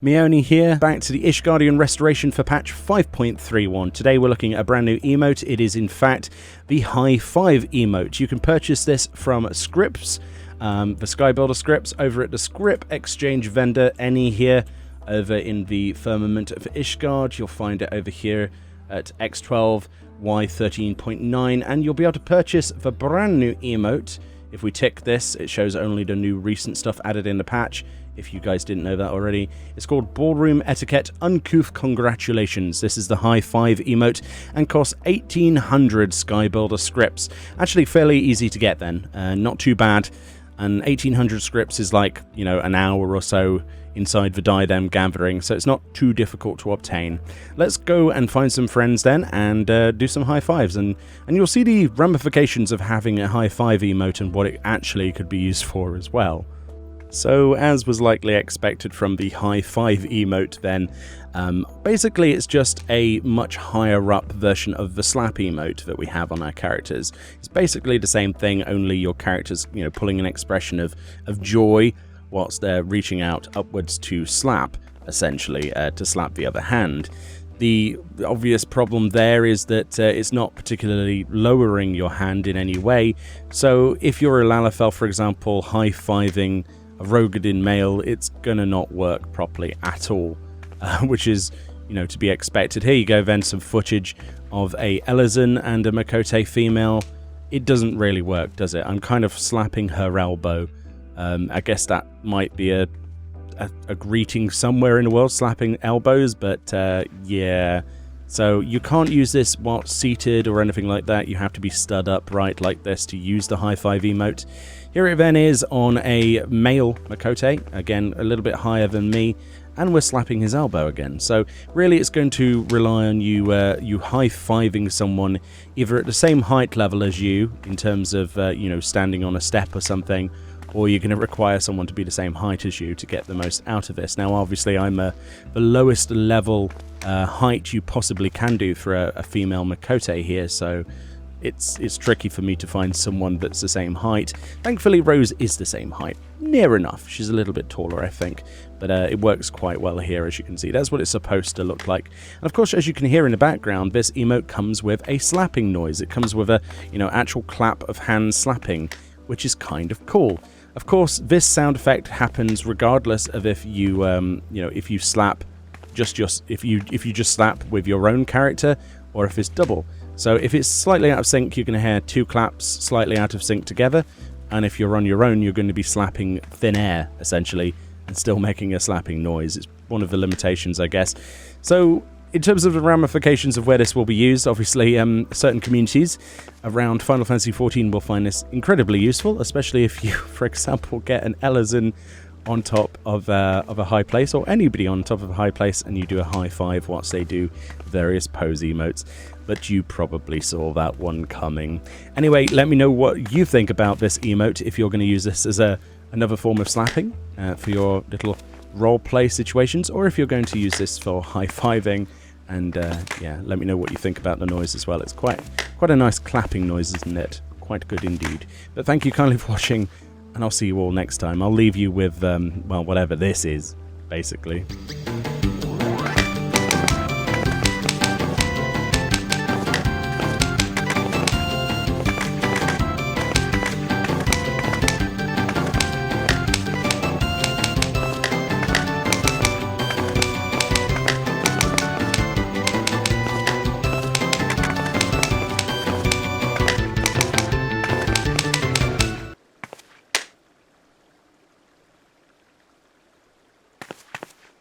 Meoni here, back to the Ishgardian restoration for patch 5.31. Today we're looking at a brand new emote. It is in fact the High Five emote. You can purchase this from scripts, the Skybuilder scripts, over at the script exchange vendor, any here, over in the Firmament of Ishgard. You'll find it over here at X12, Y13.9, and you'll be able to purchase the brand new emote. If we tick this, it shows only the new recent stuff added in the patch. If you guys didn't know that already, it's called Ballroom Etiquette Uncouth Congratulations. This is the High Five emote and costs 1,800 Skybuilder scripts. Actually fairly easy to get then, not too bad. And 1,800 scripts is like, you know, an hour or so inside the Diadem Gathering, so it's not too difficult to obtain. Let's go and find some friends then and do some high fives, and you'll see the ramifications of having a high five emote and what it actually could be used for as well. So, as was likely expected from the High Five emote then, basically it's just a much higher up version of the slap emote that we have on our characters. It's basically the same thing, only your character's, you know, pulling an expression of joy whilst they're reaching out upwards to slap, essentially, to slap the other hand. The obvious problem there is that it's not particularly lowering your hand in any way, so if you're a Lalafell, for example, high-fiving a Rogadin male, it's gonna not work properly at all, which is, you know, to be expected. Here you go then, some footage of a Elizan and a Makote female. It doesn't really work, does it? I'm kind of slapping her elbow. I guess that might be a greeting somewhere in the world, slapping elbows, but yeah. So you can't use this while seated or anything like that. You have to be stood upright like this to use the High Five emote. Here it then is on a male Makote, again a little bit higher than me, and we're slapping his elbow again. So really it's going to rely on you high-fiving someone either at the same height level as you, in terms of you know, standing on a step or something, or you're going to require someone to be the same height as you to get the most out of this. Now obviously I'm the lowest level height you possibly can do for a female Makote here, so it's tricky for me to find someone that's the same height. Thankfully Rose is the same height, near enough. She's a little bit taller, I think, but it works quite well here, as you can see. That's what it's supposed to look like. And of course, as you can hear in the background, this emote comes with a slapping noise. It comes with a, you know, actual clap of hands slapping, which is kind of cool. Of course, this sound effect happens regardless of if you you know, if you slap if you just slap with your own character, or if it's double. So if it's slightly out of sync, you're going to hear two claps slightly out of sync together, and if you're on your own, you're going to be slapping thin air, essentially, and still making a slapping noise. It's one of the limitations, I guess. So in terms of the ramifications of where this will be used, obviously certain communities around Final Fantasy XIV will find this incredibly useful, especially if you, for example, get an Elizan on top of a high place, or anybody on top of a high place, and you do a high five whilst they do various pose emotes. But you probably saw that one coming. Anyway, let me know what you think about this emote, if you're going to use this as another form of slapping for your little roleplay situations, or if you're going to use this for high-fiving. And yeah, let me know what you think about the noise as well. It's quite a nice clapping noise, isn't it? Quite good indeed. But thank you kindly for watching, and I'll see you all next time. I'll leave you with, well, whatever this is, basically.